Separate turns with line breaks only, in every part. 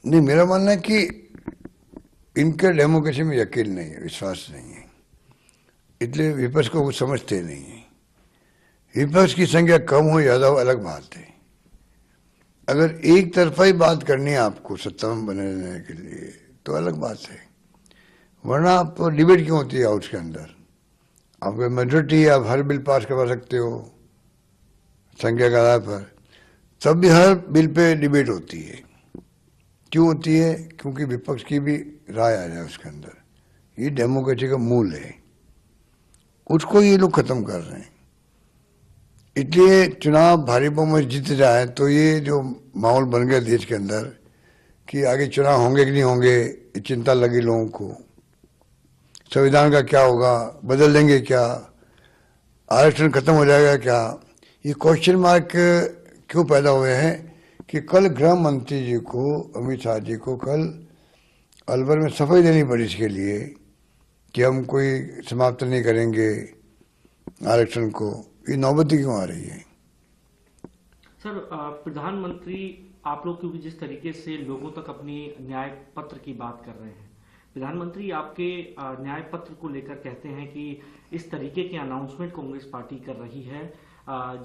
नहीं, मेरा मानना है कि इनके डेमोक्रेसी में यकीन नहीं है, विश्वास नहीं है, इसलिए विपक्ष को कुछ समझते नहीं है। विपक्ष की संख्या कम हो ज्यादा हो अलग बात है। अगर एक तरफा ही बात करनी है आपको सत्ता में बने रहने के लिए तो अलग बात है, वरना आप डिबेट क्यों होती है हाउस के अंदर? आपके मेजोरिटी आप हर बिल पास करवा सकते हो संख्या के आधार पर, तब भी हर बिल पे डिबेट होती है। क्यों होती है? क्योंकि विपक्ष की भी राय आ जाए उसके अंदर। ये डेमोक्रेसी का मूल है, उसको ये लोग खत्म कर रहे हैं। इसलिए चुनाव भारी बहुमत जीत जाए तो ये जो माहौल बन गया देश के अंदर कि आगे चुनाव होंगे कि नहीं होंगे, ये चिंता लगी लोगों को। संविधान का क्या होगा, बदल देंगे क्या, आरक्षण खत्म हो जाएगा क्या, ये क्वेश्चन मार्क क्यों पैदा हुए हैं कि कल गृह मंत्री जी को, अमित शाह जी को कल अलवर में सफाई देनी पड़ी इसके लिए कि हम कोई समाप्त नहीं करेंगे आरक्षण को। ये नौबती क्यों आ रही है?
सर, प्रधानमंत्री आप लोग क्योंकि जिस तरीके से लोगों तक अपनी न्याय पत्र की बात कर रहे हैं, प्रधानमंत्री आपके न्याय पत्र को लेकर कहते हैं कि इस तरीके के अनाउंसमेंट कांग्रेस पार्टी कर रही है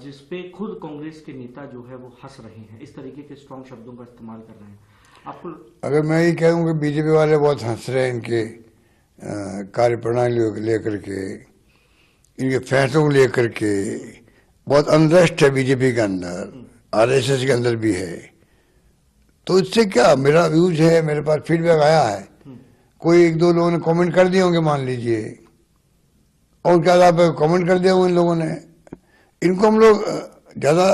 जिसपे खुद कांग्रेस के नेता जो है वो हंस रहे हैं, इस तरीके के स्ट्रॉन्ग शब्दों का इस्तेमाल कर रहे हैं। आपको
अगर मैं ये कहूँ कि बीजेपी वाले बहुत हंस रहे हैं इनके कार्यप्रणाली को लेकर के, इनके फैसलों को लेकर के, बहुत अनरेस्ट है बीजेपी के अंदर, आरएसएस के अंदर भी है, तो इससे क्या? मेरा व्यूज है, मेरे पास फीडबैक आया है, कोई एक दो लोगों ने कमेंट कर दिए होंगे मान लीजिए, और क्या आप कमेंट कर दिया होंगे इन लोगों ने, इनको हम लोग ज्यादा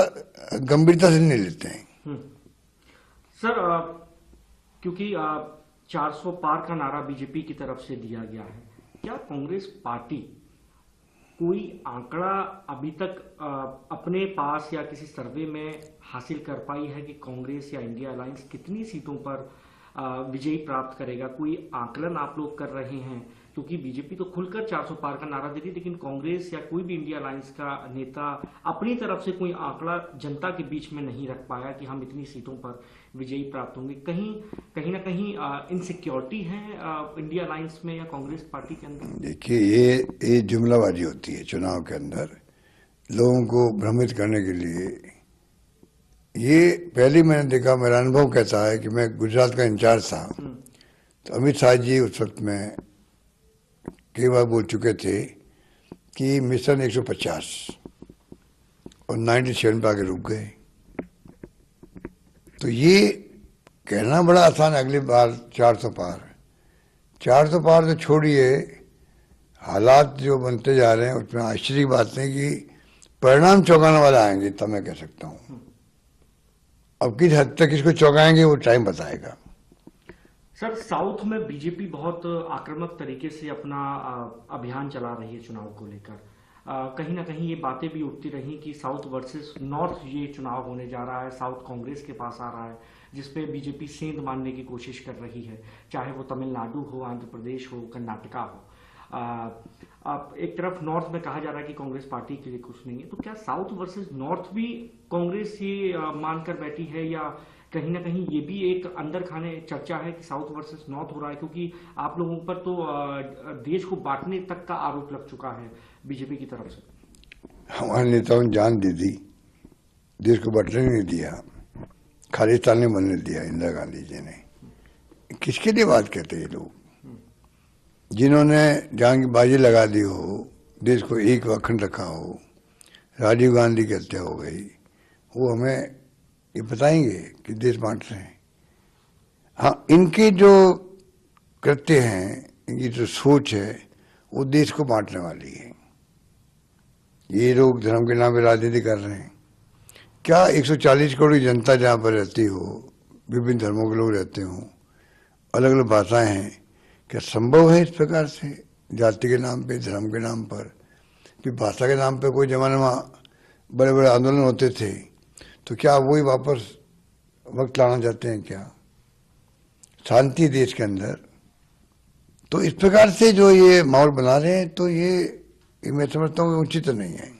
गंभीरता से नहीं लेते हैं।
सर, क्योंकि 400 पार का नारा बीजेपी की तरफ से दिया गया है, क्या कांग्रेस पार्टी कोई आंकड़ा अभी तक अपने पास या किसी सर्वे में हासिल कर पाई है कि कांग्रेस या इंडिया अलायंस कितनी सीटों पर विजयी प्राप्त करेगा? कोई आकलन आप लोग कर रहे हैं? क्योंकि बीजेपी तो खुलकर 400 पार का नारा दे रही है, लेकिन कांग्रेस या कोई भी इंडिया अलायंस का नेता अपनी तरफ से कोई आंकड़ा जनता के बीच में नहीं रख पाया कि हम इतनी सीटों पर विजयी प्राप्त होंगे। कहीं ना कहीं इनसिक्योरिटी है इंडिया अलायंस में या कांग्रेस पार्टी के अंदर?
देखिए, ये जुमलाबाजी होती है चुनाव के अंदर लोगों को भ्रमित करने के लिए। ये पहले मैंने देखा, मेरा अनुभव कहता है कि मैं गुजरात का इंचार्ज था, तो अमित शाह जी उस वक्त में कई बार बोल चुके थे कि मिशन 150 और 97 पे आके रुक गए। तो ये कहना बड़ा आसान है, अगली बार 400 पार। 400 पार तो छोड़िए, हालात जो बनते जा रहे हैं उसमें आश्चर्य की बात नहीं कि परिणाम चौंकाने वाला आएंगे, तब मैं कह सकता हूँ। अब किस हद तक इसको चौंकाएंगे वो टाइम बताएगा।
सर, साउथ में बीजेपी बहुत आक्रामक तरीके से अपना अभियान चला रही है चुनाव को लेकर। कहीं ना कहीं ये बातें भी उठती रही कि साउथ वर्सेस नॉर्थ ये चुनाव होने जा रहा है, साउथ कांग्रेस के पास आ रहा है, जिसपे बीजेपी सेंध मारने की कोशिश कर रही है, चाहे वो तमिलनाडु हो, आंध्र प्रदेश हो, कर्नाटका हो। अब एक तरफ नॉर्थ में कहा जा रहा है कि कांग्रेस पार्टी के लिए कुछ नहीं है, तो क्या साउथ वर्सेस नॉर्थ भी कांग्रेस ये मानकर बैठी है, या कहीं ना कहीं ये भी एक अंदर खाने चर्चा है कि साउथ वर्सेस नॉर्थ हो रहा है? क्योंकि आप लोगों पर तो देश को बांटने तक का आरोप लग चुका है बीजेपी की तरफ से।
हमारे नेताओं ने जान दे दी, देश को बंटने नहीं दिया, खालिस्तान ने बनने दिया इंदिरा गांधी जी ने। किसके लिए बात कहते हैं ये लोग? जिन्होंने जान की बाजी लगा दी हो, देश को एक अखंड रखा हो, राजीव गांधी की हत्या हो गई, वो हमें ये बताएंगे कि देश बांट रहे हैं? हाँ, इनके जो कृत्य हैं, इनकी जो सोच है, वो देश को बांटने वाली है। ये लोग धर्म के नाम पे राजनीति कर रहे हैं। क्या 140 करोड़ की जनता जहाँ पर रहती हो, विभिन्न धर्मों के लोग रहते हो, अलग अलग भाषाएं हैं, क्या संभव है इस प्रकार से जाति के नाम पे, धर्म के नाम पर, कि भाषा के नाम पे कोई जमाने में बड़े बड़े आंदोलन होते थे, तो क्या वही वापस वक्त लाना चाहते हैं? क्या शांति देश के अंदर? तो इस प्रकार से जो ये माहौल बना रहे हैं, तो ये मैं समझता हूँ उचित नहीं है।